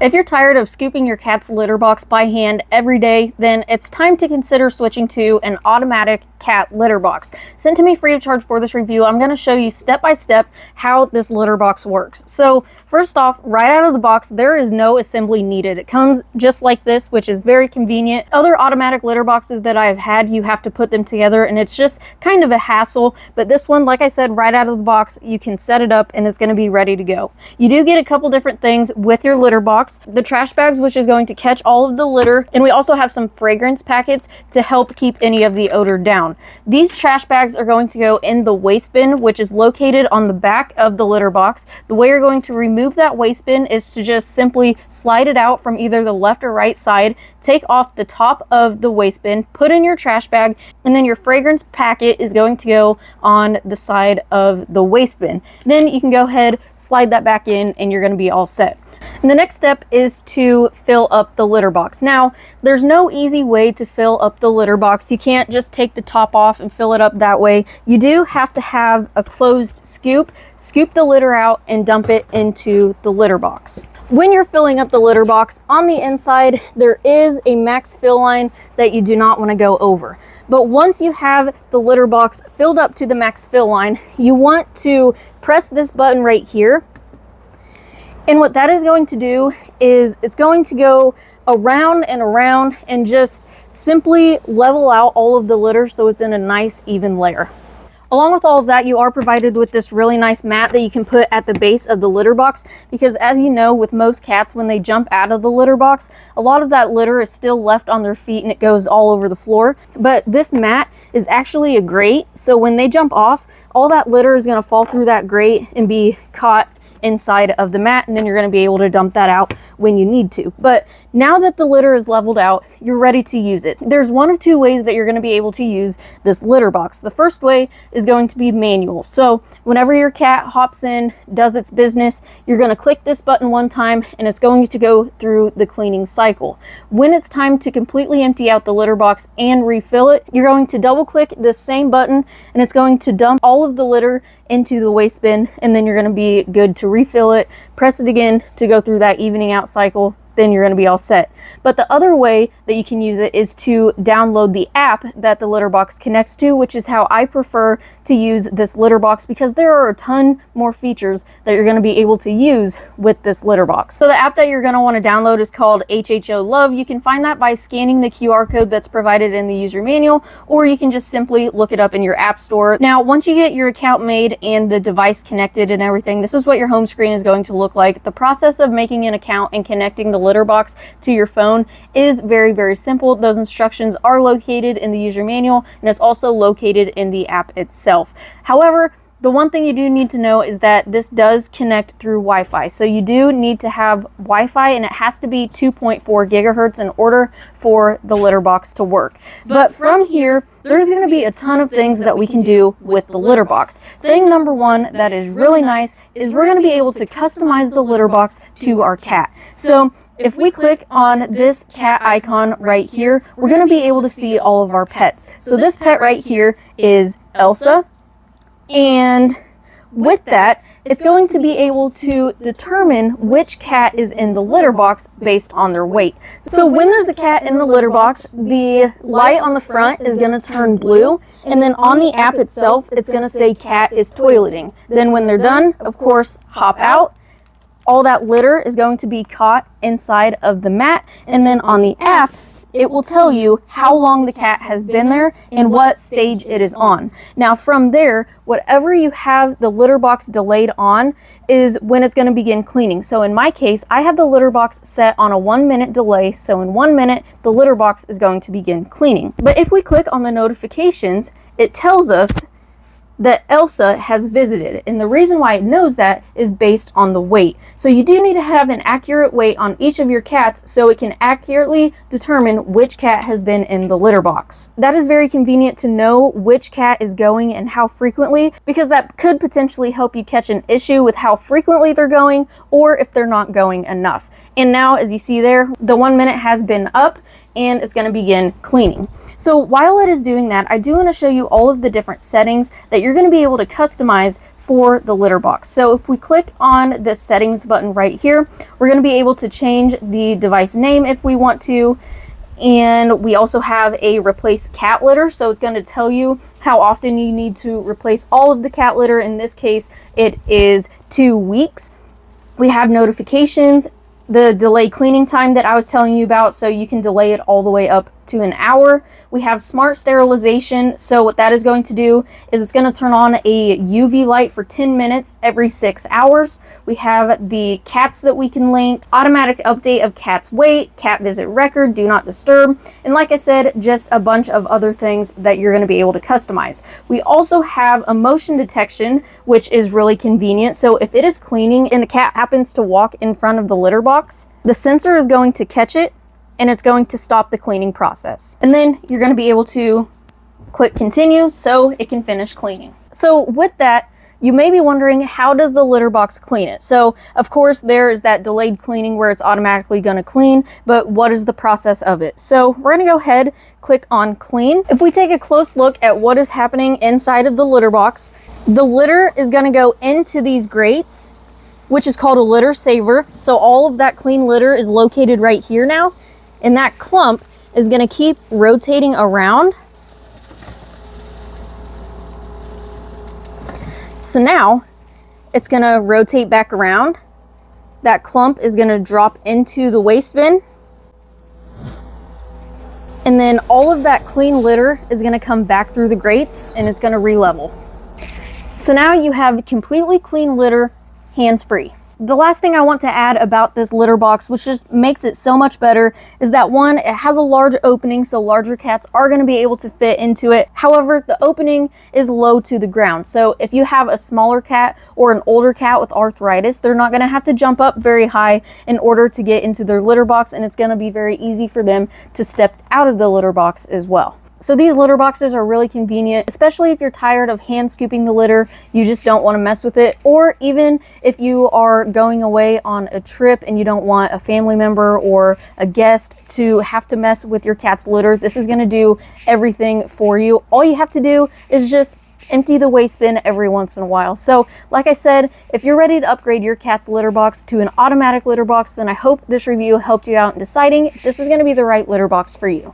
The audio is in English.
If you're tired of scooping your cat's litter box by hand every day, then it's time to consider switching to an automatic cat litter box. Sent to me free of charge for this review, I'm going to show you step by step how this litter box works. So first off, right out of the box, there is no assembly needed. It comes just like this, which is very convenient. Other automatic litter boxes that I've had, you have to put them together and it's just kind of a hassle. But this one, like I said, right out of the box, you can set it up and it's going to be ready to go. You do get a couple different things with your litter box. The trash bags, which is going to catch all of the litter, and we also have some fragrance packets to help keep any of the odor down. These trash bags are going to go in the waste bin, which is located on the back of the litter box. The way you're going to remove that waste bin is to just simply slide it out from either the left or right side, take off the top of the waste bin, put in your trash bag, and then your fragrance packet is going to go on the side of the waste bin. Then you can go ahead, slide that back in, and you're going to be all set. And the next step is to fill up the litter box. Now, there's no easy way to fill up the litter box. You can't just take the top off and fill it up that way. You do have to have a closed scoop the litter out and dump it into the litter box. When you're filling up the litter box, on the inside, there is a max fill line that you do not want to go over. But once you have the litter box filled up to the max fill line, you want to press this button right here. And what that is going to do is it's going to go around and around and just simply level out all of the litter so it's in a nice even layer. Along with all of that, you are provided with this really nice mat that you can put at the base of the litter box, because as you know, with most cats, when they jump out of the litter box, a lot of that litter is still left on their feet and it goes all over the floor. But this mat is actually a grate, so when they jump off, all that litter is going to fall through that grate and be caught inside of the mat, and then you're going to be able to dump that out when you need to. But now that the litter is leveled out, you're ready to use it. There's one of two ways that you're going to be able to use this litter box. The first way is going to be manual. So whenever your cat hops in, does its business, you're going to click this button one time and it's going to go through the cleaning cycle. When it's time to completely empty out the litter box and refill it, you're going to double click this same button and it's going to dump all of the litter into the waste bin, and then you're going to be good to refill it, press it again to go through that evening out cycle, then you're going to be all set. But the other way that you can use it is to download the app that the litter box connects to, which is how I prefer to use this litter box, because there are a ton more features that you're going to be able to use with this litter box. So the app that you're going to want to download is called HHO Love. You can find that by scanning the QR code that's provided in the user manual, or you can just simply look it up in your app store. Now, once you get your account made and the device connected and everything, this is what your home screen is going to look like. The process of making an account and connecting the litter box to your phone is very, very simple. Those instructions are located in the user manual, and it's also located in the app itself. However, the one thing you do need to know is that this does connect through Wi-Fi. So you do need to have Wi-Fi, and it has to be 2.4 gigahertz in order for the litter box to work. But from here, there's going to be a ton of things that we can do with the litter box. Thing number one that is really nice is we're going to be able to customize the litter box to our cat. So if we click on this cat icon right here, we're going to be able to see all of our pets. So this pet right here is Elsa. And with that, it's going to be able to determine which cat is in the litter box based on their weight. So when there's a cat in the litter box, the light on the front is going to turn blue, and then on the app itself, it's going to say cat is toileting. Then when they're done, of course, hop out. All that litter is going to be caught inside of the mat, and then on the app, it will tell you how long the cat has been there and what stage it is on. Now from there, whatever you have the litter box delayed on is when it's going to begin cleaning. So in my case, I have the litter box set on a 1-minute delay. So in 1 minute, the litter box is going to begin cleaning. But if we click on the notifications, it tells us that Elsa has visited, and the reason why it knows that is based on the weight. So you do need to have an accurate weight on each of your cats so it can accurately determine which cat has been in the litter box. That is very convenient to know which cat is going and how frequently, because that could potentially help you catch an issue with how frequently they're going or if they're not going enough. And now, as you see there, the 1 minute has been up and it's going to begin cleaning. So while it is doing that, I do want to show you all of the different settings that you're going to be able to customize for the litter box. So if we click on the settings button right here, we're going to be able to change the device name if we want to. And we also have a replace cat litter. So it's going to tell you how often you need to replace all of the cat litter. In this case, it is 2 weeks. We have notifications, the delay cleaning time that I was telling you about, so you can delay it all the way up to an hour. We have smart sterilization. So what that is going to do is it's going to turn on a UV light for 10 minutes every 6 hours. We have the cats that we can link, automatic update of cat's weight, cat visit record, do not disturb, and like I said, just a bunch of other things that you're going to be able to customize. We also have a motion detection, which is really convenient. So if it is cleaning and the cat happens to walk in front of the litter box, the sensor is going to catch it and it's going to stop the cleaning process. And then you're going to be able to click continue so it can finish cleaning. So with that, you may be wondering, how does the litter box clean it? So of course there is that delayed cleaning where it's automatically going to clean, but what is the process of it? So we're going to go ahead, click on clean. If we take a close look at what is happening inside of the litter box, the litter is going to go into these grates, which is called a litter saver. So all of that clean litter is located right here now. And that clump is going to keep rotating around. So now it's going to rotate back around. That clump is going to drop into the waste bin. And then all of that clean litter is going to come back through the grates and it's going to re-level. So now you have completely clean litter, hands-free. The last thing I want to add about this litter box, which just makes it so much better, is that one, it has a large opening, so larger cats are going to be able to fit into it. However, the opening is low to the ground. So if you have a smaller cat or an older cat with arthritis, they're not going to have to jump up very high in order to get into their litter box, and it's going to be very easy for them to step out of the litter box as well. So these litter boxes are really convenient, especially if you're tired of hand scooping the litter, you just don't want to mess with it, or even if you are going away on a trip and you don't want a family member or a guest to have to mess with your cat's litter. This is going to do everything for you. All you have to do is just empty the waste bin every once in a while. So like I said, if you're ready to upgrade your cat's litter box to an automatic litter box, then I hope this review helped you out in deciding if this is going to be the right litter box for you.